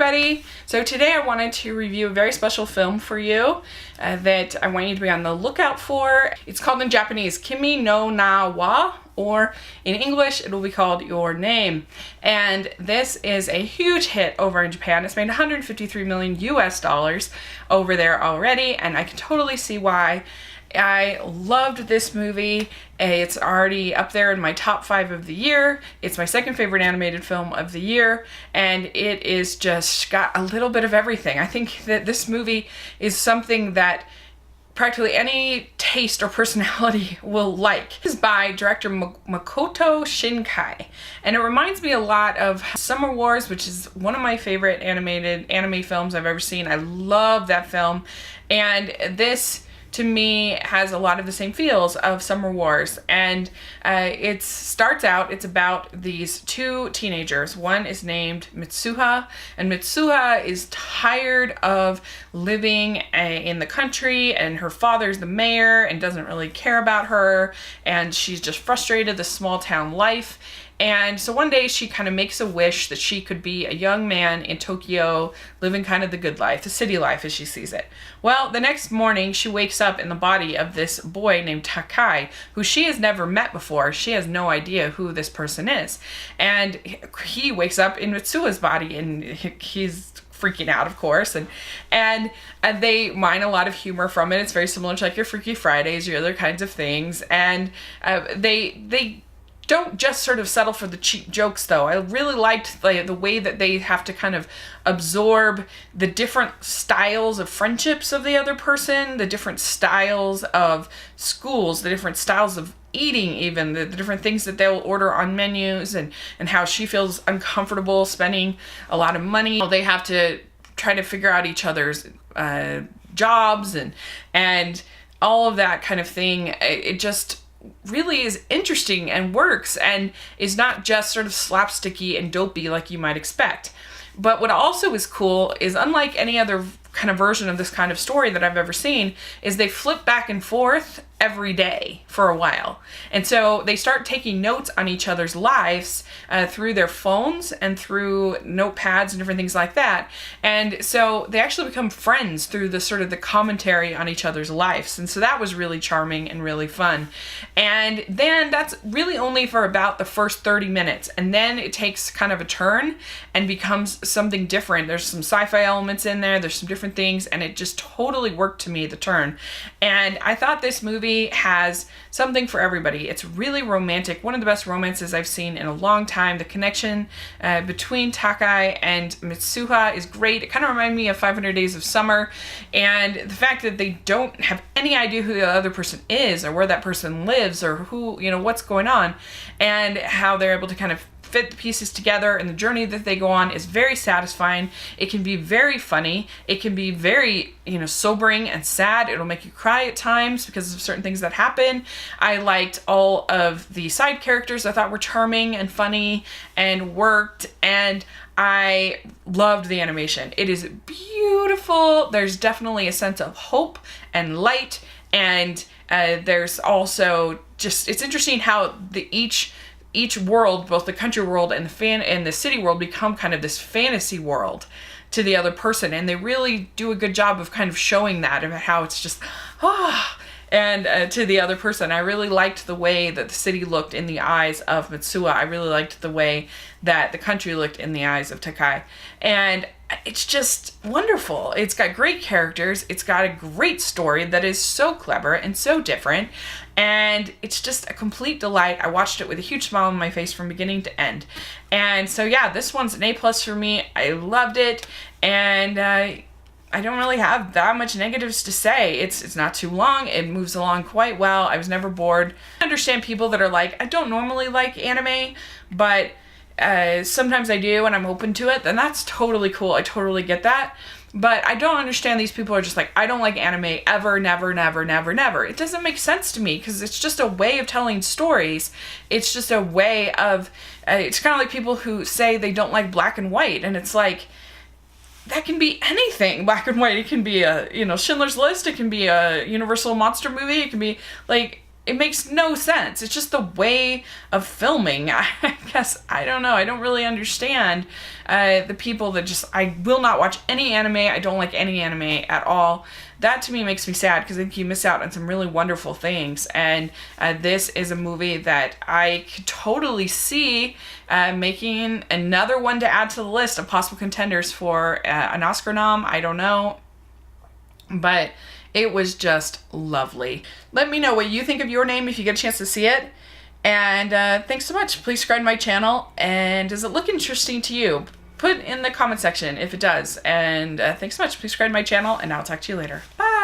everybody! So today I wanted to review a very special film for you that I want you to be on the lookout for. It's called in Japanese Kimi no Na wa, or in English it will be called Your Name. And this is a huge hit over in Japan. It's made 153 million US dollars over there already, and I can totally see why. I loved this movie. It's already up there in my top 5 of the year. It's my second favorite animated film of the year, and it is just got a little bit of everything. I think that this movie is something that practically any taste or personality will like. This is by director Makoto Shinkai, and it reminds me a lot of Summer Wars, which is one of my favorite anime films I've ever seen. I love that film, and this to me has a lot of the same feels of Summer Wars. And it starts out, it's about these two teenagers. One is named Mitsuha, and Mitsuha is tired of living in the country, and her father's the mayor and doesn't really care about her, and she's just frustrated with small town life. And so one day she kind of makes a wish that she could be a young man in Tokyo living kind of the good life, the city life as she sees it. Well, the next morning she wakes up in the body of this boy named Takai, who she has never met before. She has no idea who this person is. And he wakes up in Mitsuha's body, and he's freaking out, of course, and they mine a lot of humor from it. It's very similar to like your Freaky Fridays, your other kinds of things, and they don't just sort of settle for the cheap jokes, though. I really liked the way that they have to kind of absorb the different styles of friendships of the other person, the different styles of schools, the different styles of eating, even the different things that they'll order on menus, and how she feels uncomfortable spending a lot of money. They have to try to figure out each other's jobs and all of that kind of thing. It just really is interesting and works, and is not just sort of slapsticky and dopey like you might expect. But what also is cool is, unlike any other kind of version of this kind of story that I've ever seen, is they flip back and forth every day for a while. And so they start taking notes on each other's lives through their phones and through notepads and different things like that. And so they actually become friends through the sort of the commentary on each other's lives. And so that was really charming and really fun. And then that's really only for about the first 30 minutes. And then it takes kind of a turn and becomes something different. There's some sci-fi elements in there. There's some different things, and it just totally worked to me, the turn. And I thought this movie has something for everybody. It's really romantic, one of the best romances I've seen in a long time. The connection between Takai and Mitsuha is great. It kind of reminded me of 500 Days of Summer, and the fact that they don't have any idea who the other person is, or where that person lives, or who, what's going on, and how they're able to kind of fit the pieces together, and the journey that they go on is very satisfying. It can be very funny. It can be very, sobering and sad. It'll make you cry at times because of certain things that happen. I liked all of the side characters. I thought were charming and funny and worked, and I loved the animation. It is beautiful. There's definitely a sense of hope and light, and there's also just, it's interesting how each world, both the country world and the city world, become kind of this fantasy world to the other person, and they really do a good job of kind of showing that, of how it's just and to the other person. I really liked the way that the city looked in the eyes of Mitsuha. I really liked the way that the country looked in the eyes of Takai, and it's just wonderful. It's got great characters. It's got a great story that is so clever and so different, and it's just a complete delight. I watched it with a huge smile on my face from beginning to end. And so yeah, this one's an A+ for me. I loved it, and I don't really have that much negatives to say. It's not too long. It moves along quite well. I was never bored. I understand people that are like, I don't normally like anime, but sometimes I do, and I'm open to it, then that's totally cool. I totally get that. But I don't understand these people who are just like, I don't like anime ever, never, never, never, never. It doesn't make sense to me, because it's just a way of telling stories. It's just a way of, it's kind of like people who say they don't like black and white, and it's like, that can be anything, black and white. It can be a, Schindler's List. It can be a Universal monster movie. It can be like, it makes no sense. It's just the way of filming. I guess, I don't know. I don't really understand the people that just, I will not watch any anime. I don't like any anime at all. That to me makes me sad because I think you miss out on some really wonderful things. And this is a movie that I could totally see making another one to add to the list of possible contenders for an Oscar nom. I don't know. But it was just lovely. Let me know what you think of Your Name if you get a chance to see it. And thanks so much. Please subscribe to my channel. And does it look interesting to you? Put in the comment section if it does. And thanks so much. Please subscribe to my channel, and I'll talk to you later. Bye.